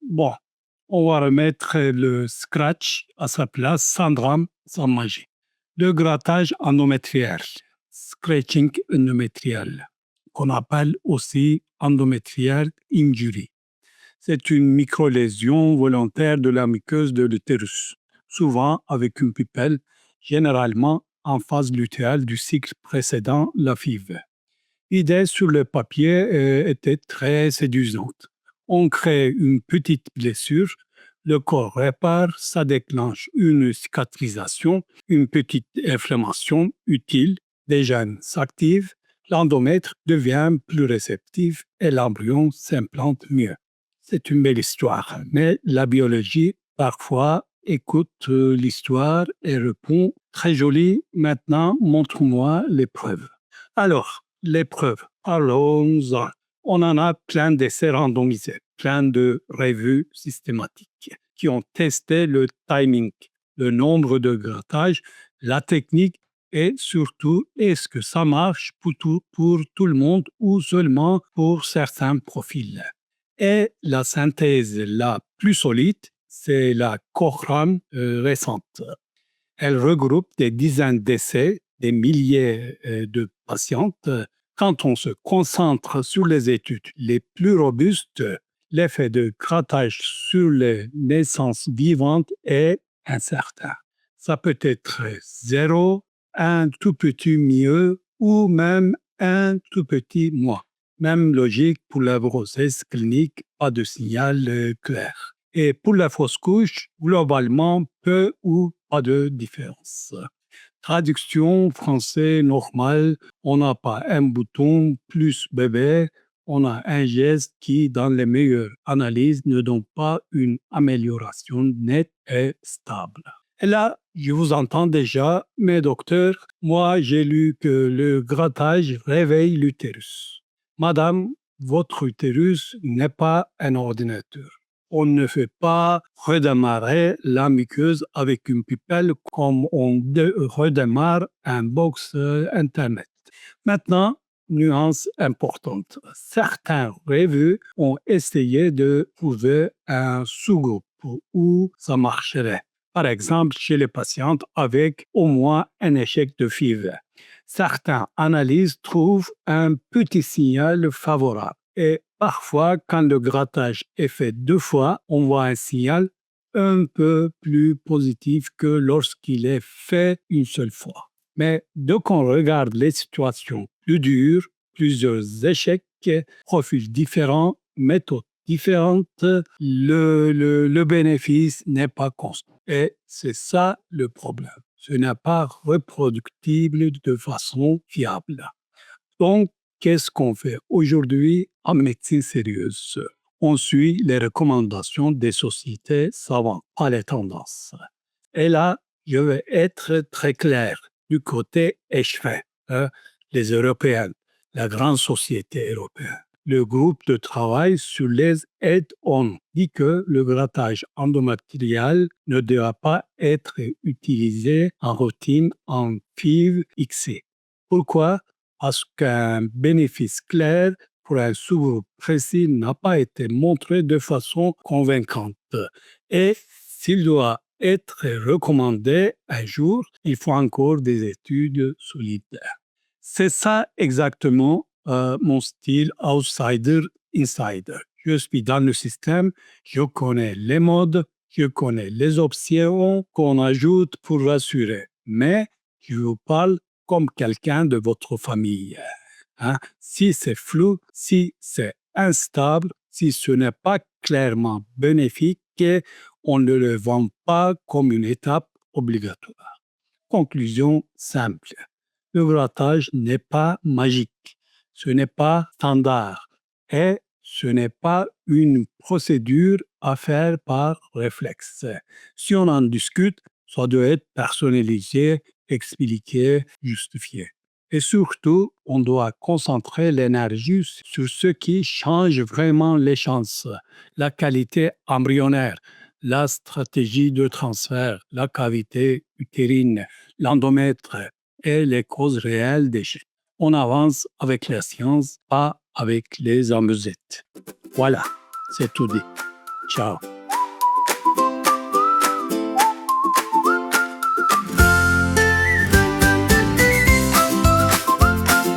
Bon, on va remettre le scratch à sa place sans drame, sans magie. Le grattage endométrial, scratching endométrial, qu'on appelle aussi endometrial injury. C'est une microlésion volontaire de la muqueuse de l'utérus, souvent avec une pupelle, généralement en phase lutéale du cycle précédent la FIV. L'idée sur le papier était très séduisante. On crée une petite blessure, le corps répare, ça déclenche une cicatrisation, une petite inflammation utile, des gènes s'activent, l'endomètre devient plus réceptif et l'embryon s'implante mieux. C'est une belle histoire, mais la biologie, parfois, écoute l'histoire et répond très joli, maintenant montre-moi les preuves. Alors, les preuves, allons-y. On en a plein d'essais randomisés, plein de revues systématiques qui ont testé le timing, le nombre de grattages, la technique et surtout, est-ce que ça marche pour tout le monde ou seulement pour certains profils. Et la synthèse la plus solide, c'est la Cochrane récente. Elle regroupe des dizaines d'essais, des milliers de patientes. Quand on se concentre sur les études les plus robustes, l'effet de grattage sur les naissances vivantes est incertain. Ça peut être zéro, un tout petit mieux ou même un tout petit moins. Même logique pour la grossesse clinique, pas de signal clair. Et pour la fausse couche, globalement, peu ou pas de différence. Traduction français normal, on n'a pas un bouton plus bébé, on a un geste qui, dans les meilleures analyses, ne donne pas une amélioration nette et stable. Et là, je vous entends déjà, mais docteur, moi j'ai lu que le grattage réveille l'utérus. Madame, votre utérus n'est pas un ordinateur. On ne fait pas redémarrer la muqueuse avec une pupelle comme on redémarre un box Internet. Maintenant, nuance importante. Certains revues ont essayé de trouver un sous-groupe où ça marcherait. Par exemple, chez les patientes avec au moins un échec de FIV. Certaines analyses trouvent un petit signal favorable. Et parfois, quand le grattage est fait 2 fois, on voit un signal un peu plus positif que lorsqu'il est fait une seule fois. Mais dès qu'on regarde les situations plus dures, plusieurs échecs, profils différents, méthodes différentes, le bénéfice n'est pas constant. Et c'est ça le problème. Ce n'est pas reproductible de façon fiable. Donc, qu'est-ce qu'on fait aujourd'hui en médecine sérieuse? On suit les recommandations des sociétés savantes, pas les tendances. Et là, je vais être très clair du côté échevin, les Européens, la grande société européenne. Le groupe de travail sur les add-ons dit que le grattage endométrial ne doit pas être utilisé en routine en FIV XC. Pourquoi? Parce qu'un bénéfice clair pour un sous-groupe précis n'a pas été montré de façon convaincante. Et s'il doit être recommandé un jour, il faut encore des études solides. C'est ça exactement mon style outsider-insider. Je suis dans le système, je connais les modes, je connais les options qu'on ajoute pour rassurer. Mais je vous parle comme quelqu'un de votre famille. Si c'est flou, si c'est instable, si ce n'est pas clairement bénéfique, on ne le vend pas comme une étape obligatoire. Conclusion simple. Le grattage n'est pas magique, ce n'est pas standard et ce n'est pas une procédure à faire par réflexe. Si on en discute, ça doit être personnalisé, expliqué, justifié. Et surtout, on doit concentrer l'énergie sur ce qui change vraiment les chances, la qualité embryonnaire, la stratégie de transfert, la cavité utérine, l'endomètre et les causes réelles des chutes. On avance avec la science, pas avec les amusettes. Voilà, c'est tout dit. Ciao.